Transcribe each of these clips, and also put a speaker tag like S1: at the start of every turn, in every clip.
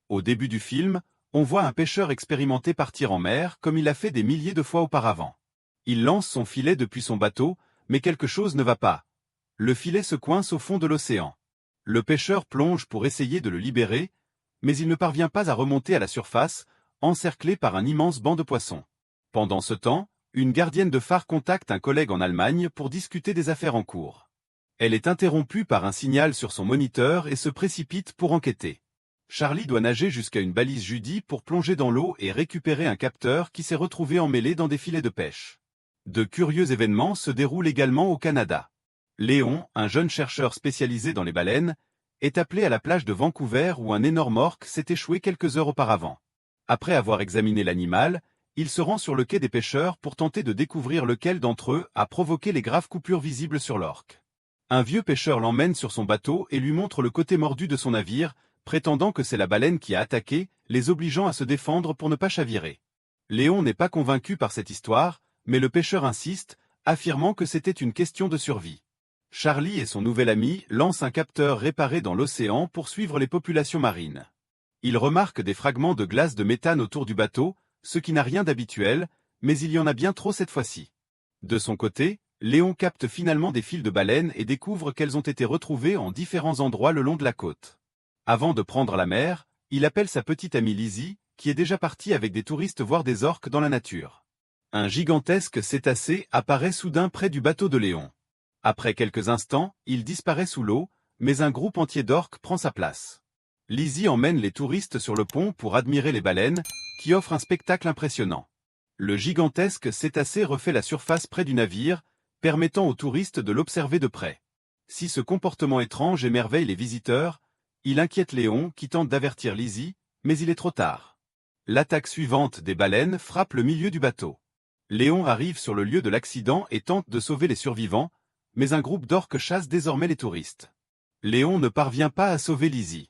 S1: Au début du film, on voit un pêcheur expérimenté partir en mer comme il l'a fait des milliers de fois auparavant. Il lance son filet depuis son bateau, mais quelque chose ne va pas. Le filet se coince au fond de l'océan. Le pêcheur plonge pour essayer de le libérer, mais il ne parvient pas à remonter à la surface, encerclé par un immense banc de poissons. Pendant ce temps, une gardienne de phare contacte un collègue en Allemagne pour discuter des affaires en cours. Elle est interrompue par un signal sur son moniteur et se précipite pour enquêter. Charlie doit nager jusqu'à une balise Judy pour plonger dans l'eau et récupérer un capteur qui s'est retrouvé emmêlé dans des filets de pêche. De curieux événements se déroulent également au Canada. Léon, un jeune chercheur spécialisé dans les baleines, est appelé à la plage de Vancouver où un énorme orque s'est échoué quelques heures auparavant. Après avoir examiné l'animal, il se rend sur le quai des pêcheurs pour tenter de découvrir lequel d'entre eux a provoqué les graves coupures visibles sur l'orque. Un vieux pêcheur l'emmène sur son bateau et lui montre le côté mordu de son navire, prétendant que c'est la baleine qui a attaqué, les obligeant à se défendre pour ne pas chavirer. Léon n'est pas convaincu par cette histoire, mais le pêcheur insiste, affirmant que c'était une question de survie. Charlie et son nouvel ami lancent un capteur réparé dans l'océan pour suivre les populations marines. Ils remarquent des fragments de glace de méthane autour du bateau, ce qui n'a rien d'habituel, mais il y en a bien trop cette fois-ci. De son côté, Léon capte finalement des fils de baleines et découvre qu'elles ont été retrouvées en différents endroits le long de la côte. Avant de prendre la mer, il appelle sa petite amie Lizzie, qui est déjà partie avec des touristes voir des orques dans la nature. Un gigantesque cétacé apparaît soudain près du bateau de Léon. Après quelques instants, il disparaît sous l'eau, mais un groupe entier d'orques prend sa place. Lizzie emmène les touristes sur le pont pour admirer les baleines, qui offrent un spectacle impressionnant. Le gigantesque cétacé refait la surface près du navire, permettant aux touristes de l'observer de près. Si ce comportement étrange émerveille les visiteurs, il inquiète Léon qui tente d'avertir Lizzie, mais il est trop tard. L'attaque suivante des baleines frappe le milieu du bateau. Léon arrive sur le lieu de l'accident et tente de sauver les survivants, mais un groupe d'orques chasse désormais les touristes. Léon ne parvient pas à sauver Lizzie.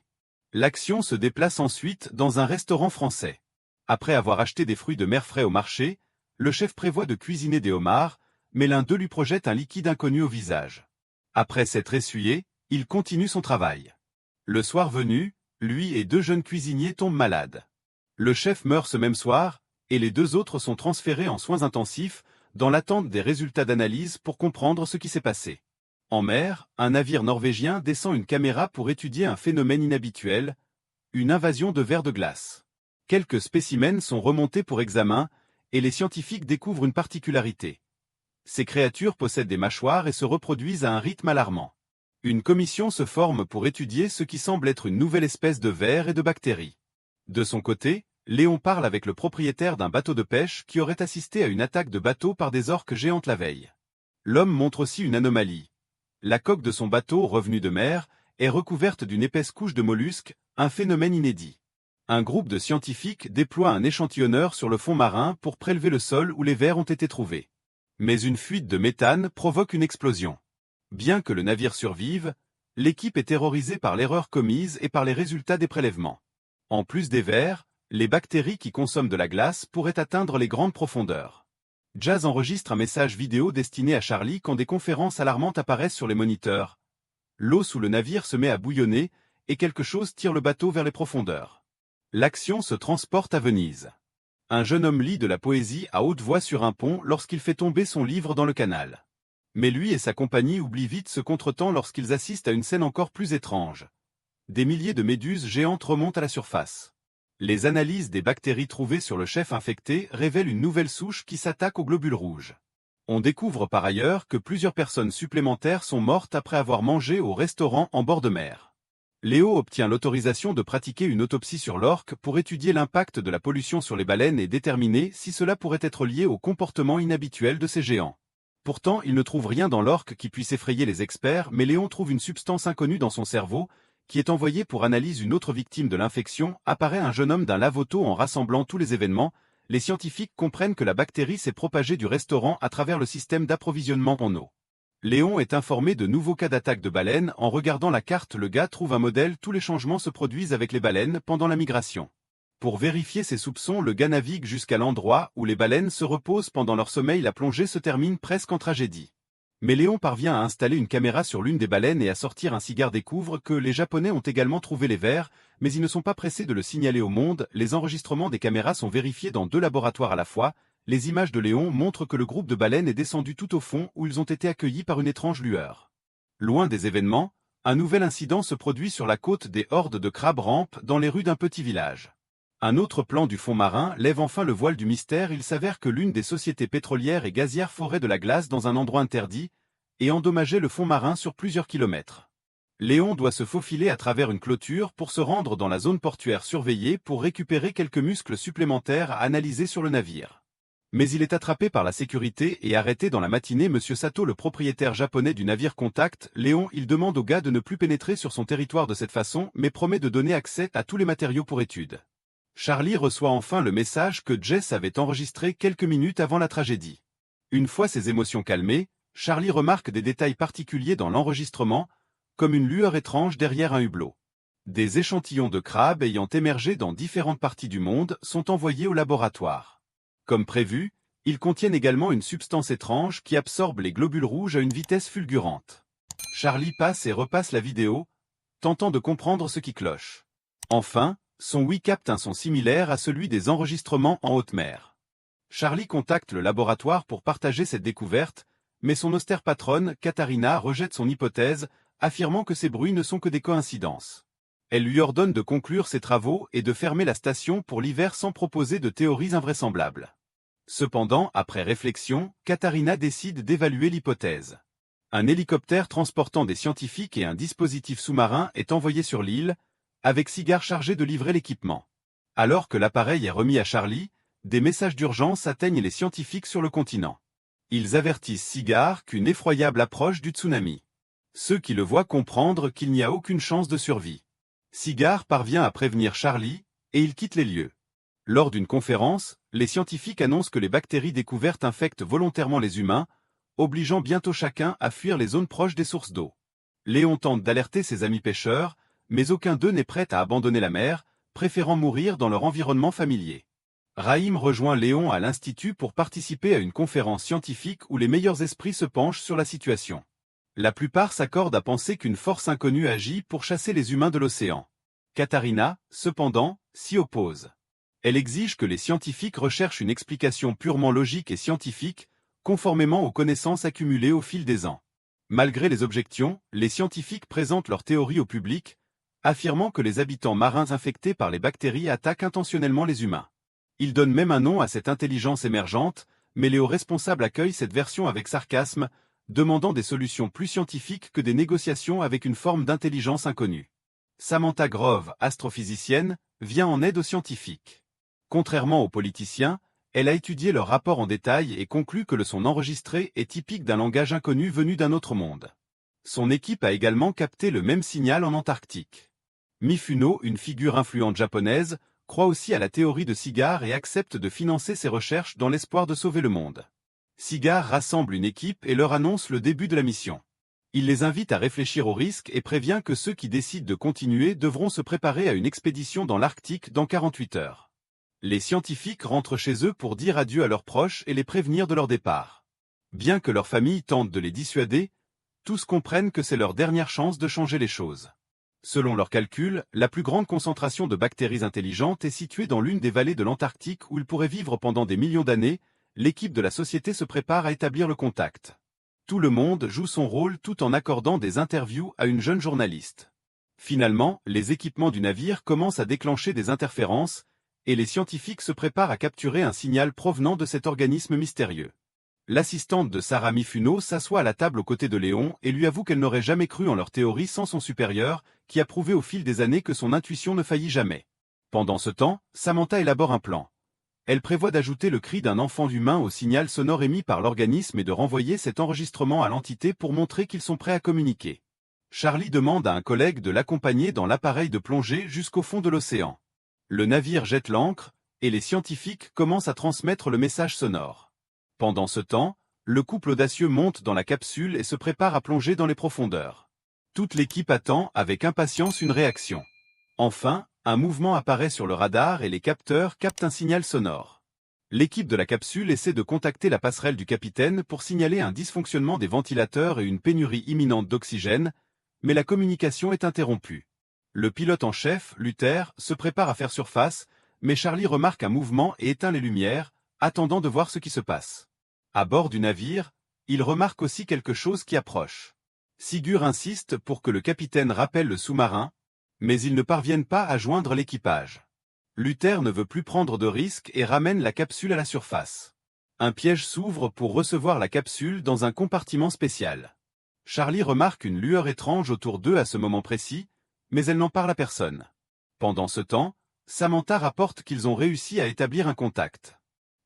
S1: L'action se déplace ensuite dans un restaurant français. Après avoir acheté des fruits de mer frais au marché, le chef prévoit de cuisiner des homards, mais l'un d'eux lui projette un liquide inconnu au visage. Après s'être essuyé, il continue son travail. Le soir venu, lui et deux jeunes cuisiniers tombent malades. Le chef meurt ce même soir, et les deux autres sont transférés en soins intensifs, dans l'attente des résultats d'analyse pour comprendre ce qui s'est passé. En mer, un navire norvégien descend une caméra pour étudier un phénomène inhabituel, une invasion de vers de glace. Quelques spécimens sont remontés pour examen, et les scientifiques découvrent une particularité. Ces créatures possèdent des mâchoires et se reproduisent à un rythme alarmant. Une commission se forme pour étudier ce qui semble être une nouvelle espèce de vers et de bactéries. De son côté, Léon parle avec le propriétaire d'un bateau de pêche qui aurait assisté à une attaque de bateau par des orques géantes la veille. L'homme montre aussi une anomalie. La coque de son bateau revenu de mer est recouverte d'une épaisse couche de mollusques, un phénomène inédit. Un groupe de scientifiques déploie un échantillonneur sur le fond marin pour prélever le sol où les vers ont été trouvés. Mais une fuite de méthane provoque une explosion. Bien que le navire survive, l'équipe est terrorisée par l'erreur commise et par les résultats des prélèvements. En plus des vers, les bactéries qui consomment de la glace pourraient atteindre les grandes profondeurs. Jazz enregistre un message vidéo destiné à Charlie quand des conférences alarmantes apparaissent sur les moniteurs. L'eau sous le navire se met à bouillonner et quelque chose tire le bateau vers les profondeurs. L'action se transporte à Venise. Un jeune homme lit de la poésie à haute voix sur un pont lorsqu'il fait tomber son livre dans le canal. Mais lui et sa compagnie oublient vite ce contretemps lorsqu'ils assistent à une scène encore plus étrange. Des milliers de méduses géantes remontent à la surface. Les analyses des bactéries trouvées sur le chef infecté révèlent une nouvelle souche qui s'attaque aux globules rouges. On découvre par ailleurs que plusieurs personnes supplémentaires sont mortes après avoir mangé au restaurant en bord de mer. Léo obtient l'autorisation de pratiquer une autopsie sur l'orque pour étudier l'impact de la pollution sur les baleines et déterminer si cela pourrait être lié au comportement inhabituel de ces géants. Pourtant, il ne trouve rien dans l'orque qui puisse effrayer les experts, mais Léon trouve une substance inconnue dans son cerveau, qui est envoyée pour analyse. Une autre victime de l'infection apparaît un jeune homme d'un lave-auto. En rassemblant tous les événements, les scientifiques comprennent que la bactérie s'est propagée du restaurant à travers le système d'approvisionnement en eau. Léon est informé de nouveaux cas d'attaque de baleines. En regardant la carte, le gars trouve un modèle. Tous les changements se produisent avec les baleines pendant la migration. Pour vérifier ses soupçons, le gars navigue jusqu'à l'endroit où les baleines se reposent pendant leur sommeil. La plongée se termine presque en tragédie. Mais Léon parvient à installer une caméra sur l'une des baleines et à sortir un cigare. Découvre que les Japonais ont également trouvé les vers, mais ils ne sont pas pressés de le signaler au monde. Les enregistrements des caméras sont vérifiés dans 2 laboratoires à la fois. Les images de Léon montrent que le groupe de baleines est descendu tout au fond où ils ont été accueillis par une étrange lueur. Loin des événements, un nouvel incident se produit sur la côte. Des hordes de crabes rampent dans les rues d'un petit village. Un autre plan du fond marin lève enfin le voile du mystère. Il s'avère que l'une des sociétés pétrolières et gazières forait de la glace dans un endroit interdit et endommageait le fond marin sur plusieurs kilomètres. Léon doit se faufiler à travers une clôture pour se rendre dans la zone portuaire surveillée pour récupérer quelques muscles supplémentaires à analyser sur le navire. Mais il est attrapé par la sécurité et arrêté dans la matinée. Monsieur Sato, le propriétaire japonais du navire, contacte Léon. Il demande au gars de ne plus pénétrer sur son territoire de cette façon, mais promet de donner accès à tous les matériaux pour étude. Charlie reçoit enfin le message que Jess avait enregistré quelques minutes avant la tragédie. Une fois ses émotions calmées, Charlie remarque des détails particuliers dans l'enregistrement, comme une lueur étrange derrière un hublot. Des échantillons de crabes ayant émergé dans différentes parties du monde sont envoyés au laboratoire. Comme prévu, ils contiennent également une substance étrange qui absorbe les globules rouges à une vitesse fulgurante. Charlie passe et repasse la vidéo, tentant de comprendre ce qui cloche. Enfin, son Wii capte un son similaire à celui des enregistrements en haute mer. Charlie contacte le laboratoire pour partager cette découverte, mais son austère patronne, Katharina, rejette son hypothèse, affirmant que ces bruits ne sont que des coïncidences. Elle lui ordonne de conclure ses travaux et de fermer la station pour l'hiver sans proposer de théories invraisemblables. Cependant, après réflexion, Katharina décide d'évaluer l'hypothèse. Un hélicoptère transportant des scientifiques et un dispositif sous-marin est envoyé sur l'île, avec Cigar chargé de livrer l'équipement. Alors que l'appareil est remis à Charlie, des messages d'urgence atteignent les scientifiques sur le continent. Ils avertissent Cigar qu'une effroyable approche du tsunami. Ceux qui le voient comprendre qu'il n'y a aucune chance de survie. Cigar parvient à prévenir Charlie, et il quitte les lieux. Lors d'une conférence, les scientifiques annoncent que les bactéries découvertes infectent volontairement les humains, obligeant bientôt chacun à fuir les zones proches des sources d'eau. Léon tente d'alerter ses amis pêcheurs, mais aucun d'eux n'est prêt à abandonner la mer, préférant mourir dans leur environnement familier. Raïm rejoint Léon à l'Institut pour participer à une conférence scientifique où les meilleurs esprits se penchent sur la situation. La plupart s'accordent à penser qu'une force inconnue agit pour chasser les humains de l'océan. Katharina, cependant, s'y oppose. Elle exige que les scientifiques recherchent une explication purement logique et scientifique, conformément aux connaissances accumulées au fil des ans. Malgré les objections, les scientifiques présentent leur théorie au public, affirmant que les habitants marins infectés par les bactéries attaquent intentionnellement les humains. Ils donnent même un nom à cette intelligence émergente, mais les hauts responsables accueillent cette version avec sarcasme, demandant des solutions plus scientifiques que des négociations avec une forme d'intelligence inconnue. Samantha Grove, astrophysicienne, vient en aide aux scientifiques. Contrairement aux politiciens, elle a étudié leur rapport en détail et conclut que le son enregistré est typique d'un langage inconnu venu d'un autre monde. Son équipe a également capté le même signal en Antarctique. Mifuno, une figure influente japonaise, croit aussi à la théorie de Cigar et accepte de financer ses recherches dans l'espoir de sauver le monde. Cigar rassemble une équipe et leur annonce le début de la mission. Il les invite à réfléchir aux risques et prévient que ceux qui décident de continuer devront se préparer à une expédition dans l'Arctique dans 48 heures. Les scientifiques rentrent chez eux pour dire adieu à leurs proches et les prévenir de leur départ. Bien que leur famille tente de les dissuader, tous comprennent que c'est leur dernière chance de changer les choses. Selon leurs calculs, la plus grande concentration de bactéries intelligentes est située dans l'une des vallées de l'Antarctique où ils pourraient vivre pendant des millions d'années. L'équipe de la société se prépare à établir le contact. Tout le monde joue son rôle tout en accordant des interviews à une jeune journaliste. Finalement, les équipements du navire commencent à déclencher des interférences, et les scientifiques se préparent à capturer un signal provenant de cet organisme mystérieux. L'assistante de Sarah Mifuno s'assoit à la table aux côtés de Léon et lui avoue qu'elle n'aurait jamais cru en leur théorie sans son supérieur, qui a prouvé au fil des années que son intuition ne faillit jamais. Pendant ce temps, Samantha élabore un plan. Elle prévoit d'ajouter le cri d'un enfant humain au signal sonore émis par l'organisme et de renvoyer cet enregistrement à l'entité pour montrer qu'ils sont prêts à communiquer. Charlie demande à un collègue de l'accompagner dans l'appareil de plongée jusqu'au fond de l'océan. Le navire jette l'ancre, et les scientifiques commencent à transmettre le message sonore. Pendant ce temps, le couple audacieux monte dans la capsule et se prépare à plonger dans les profondeurs. Toute l'équipe attend avec impatience une réaction. Enfin, un mouvement apparaît sur le radar et les capteurs captent un signal sonore. L'équipe de la capsule essaie de contacter la passerelle du capitaine pour signaler un dysfonctionnement des ventilateurs et une pénurie imminente d'oxygène, mais la communication est interrompue. Le pilote en chef, Luther, se prépare à faire surface, mais Charlie remarque un mouvement et éteint les lumières, attendant de voir ce qui se passe. À bord du navire, il remarque aussi quelque chose qui approche. Sigurd insiste pour que le capitaine rappelle le sous-marin, mais ils ne parviennent pas à joindre l'équipage. Luther ne veut plus prendre de risques et ramène la capsule à la surface. Un piège s'ouvre pour recevoir la capsule dans un compartiment spécial. Charlie remarque une lueur étrange autour d'eux à ce moment précis, mais elle n'en parle à personne. Pendant ce temps, Samantha rapporte qu'ils ont réussi à établir un contact.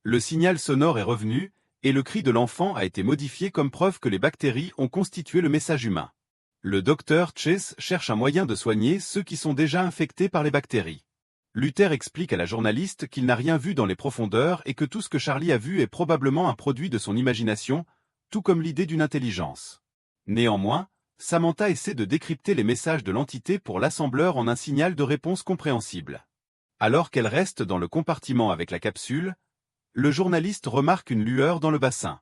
S1: Le signal sonore est revenu, et le cri de l'enfant a été modifié comme preuve que les bactéries ont constitué le message humain. Le docteur Chase cherche un moyen de soigner ceux qui sont déjà infectés par les bactéries. Luther explique à la journaliste qu'il n'a rien vu dans les profondeurs et que tout ce que Charlie a vu est probablement un produit de son imagination, tout comme l'idée d'une intelligence. Néanmoins, Samantha essaie de décrypter les messages de l'entité pour l'assembleur en un signal de réponse compréhensible. Alors qu'elle reste dans le compartiment avec la capsule, le journaliste remarque une lueur dans le bassin.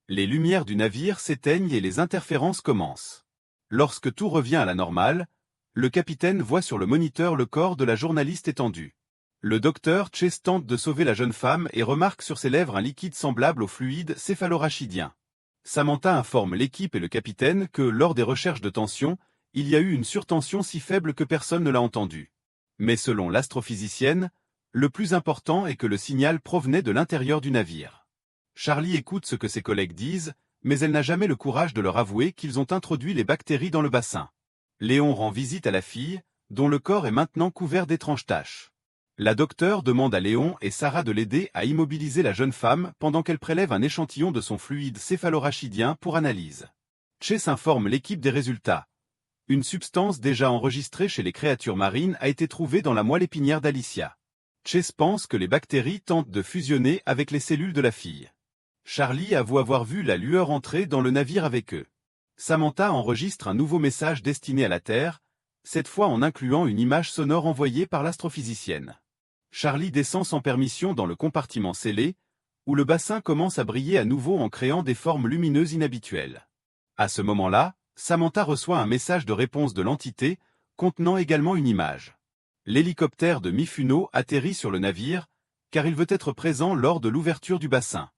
S1: Les lumières du navire s'éteignent et les interférences commencent. Lorsque tout revient à la normale, le capitaine voit sur le moniteur le corps de la journaliste étendu. Le docteur Chase tente de sauver la jeune femme et remarque sur ses lèvres un liquide semblable au fluide céphalorachidien. Samantha informe l'équipe et le capitaine que, lors des recherches de tension, il y a eu une surtension si faible que personne ne l'a entendue. Mais selon l'astrophysicienne, le plus important est que le signal provenait de l'intérieur du navire. Charlie écoute ce que ses collègues disent, mais elle n'a jamais le courage de leur avouer qu'ils ont introduit les bactéries dans le bassin. Léon rend visite à la fille, dont le corps est maintenant couvert d'étranges taches. La docteure demande à Léon et Sarah de l'aider à immobiliser la jeune femme pendant qu'elle prélève un échantillon de son fluide céphalorachidien pour analyse. Chase informe l'équipe des résultats. Une substance déjà enregistrée chez les créatures marines a été trouvée dans la moelle épinière d'Alicia. Chase pense que les bactéries tentent de fusionner avec les cellules de la fille. Charlie avoue avoir vu la lueur entrer dans le navire avec eux. Samantha enregistre un nouveau message destiné à la Terre, cette fois en incluant une image sonore envoyée par l'astrophysicienne. Charlie descend sans permission dans le compartiment scellé, où le bassin commence à briller à nouveau en créant des formes lumineuses inhabituelles. À ce moment-là, Samantha reçoit un message de réponse de l'entité, contenant également une image. L'hélicoptère de Mifuno atterrit sur le navire, car il veut être présent lors de l'ouverture du bassin.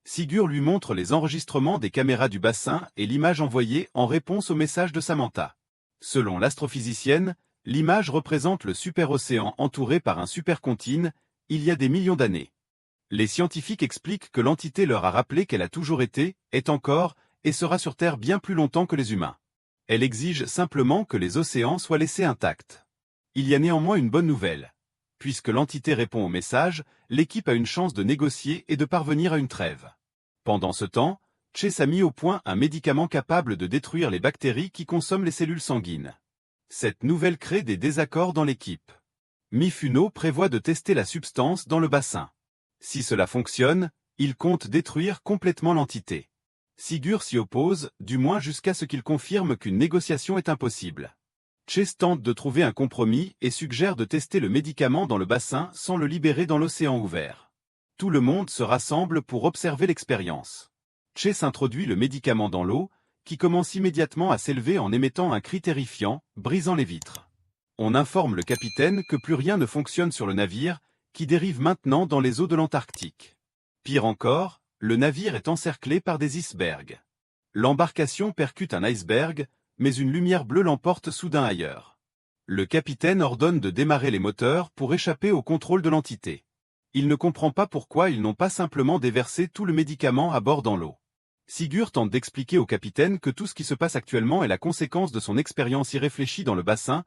S1: Sigurd lui montre les enregistrements des caméras du bassin et l'image envoyée en réponse au message de Samantha. Selon l'astrophysicienne, l'image représente le superocéan entouré par un supercontinent, il y a des millions d'années. Les scientifiques expliquent que l'entité leur a rappelé qu'elle a toujours été, est encore, et sera sur Terre bien plus longtemps que les humains. Elle exige simplement que les océans soient laissés intacts. Il y a néanmoins une bonne nouvelle. Puisque l'entité répond au message, l'équipe a une chance de négocier et de parvenir à une trêve. Pendant ce temps, Chase a mis au point un médicament capable de détruire les bactéries qui consomment les cellules sanguines. Cette nouvelle crée des désaccords dans l'équipe. Mifuno prévoit de tester la substance dans le bassin. Si cela fonctionne, il compte détruire complètement l'entité. Sigurd s'y oppose, du moins jusqu'à ce qu'il confirme qu'une négociation est impossible. Chase tente de trouver un compromis et suggère de tester le médicament dans le bassin sans le libérer dans l'océan ouvert. Tout le monde se rassemble pour observer l'expérience. Chase introduit le médicament dans l'eau, qui commence immédiatement à s'élever en émettant un cri terrifiant, brisant les vitres. On informe le capitaine que plus rien ne fonctionne sur le navire, qui dérive maintenant dans les eaux de l'Antarctique. Pire encore, le navire est encerclé par des icebergs. L'embarcation percute un iceberg, mais une lumière bleue l'emporte soudain ailleurs. Le capitaine ordonne de démarrer les moteurs pour échapper au contrôle de l'entité. Il ne comprend pas pourquoi ils n'ont pas simplement déversé tout le médicament à bord dans l'eau. Sigurd tente d'expliquer au capitaine que tout ce qui se passe actuellement est la conséquence de son expérience irréfléchie dans le bassin,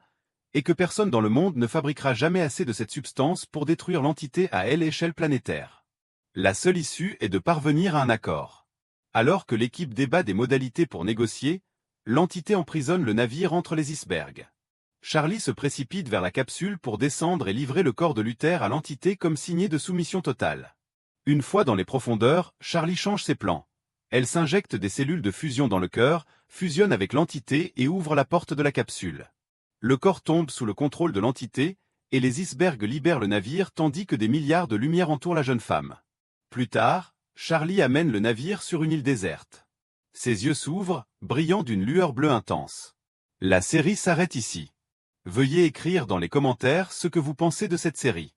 S1: et que personne dans le monde ne fabriquera jamais assez de cette substance pour détruire l'entité à échelle planétaire. La seule issue est de parvenir à un accord. Alors que l'équipe débat des modalités pour négocier, l'entité emprisonne le navire entre les icebergs. Charlie se précipite vers la capsule pour descendre et livrer le corps de Luther à l'entité comme signé de soumission totale. Une fois dans les profondeurs, Charlie change ses plans. Elle s'injecte des cellules de fusion dans le cœur, fusionne avec l'entité et ouvre la porte de la capsule. Le corps tombe sous le contrôle de l'entité, et les icebergs libèrent le navire tandis que des milliards de lumières entourent la jeune femme. Plus tard, Charlie amène le navire sur une île déserte. Ses yeux s'ouvrent, brillant d'une lueur bleue intense. La série s'arrête ici. Veuillez écrire dans les commentaires ce que vous pensez de cette série.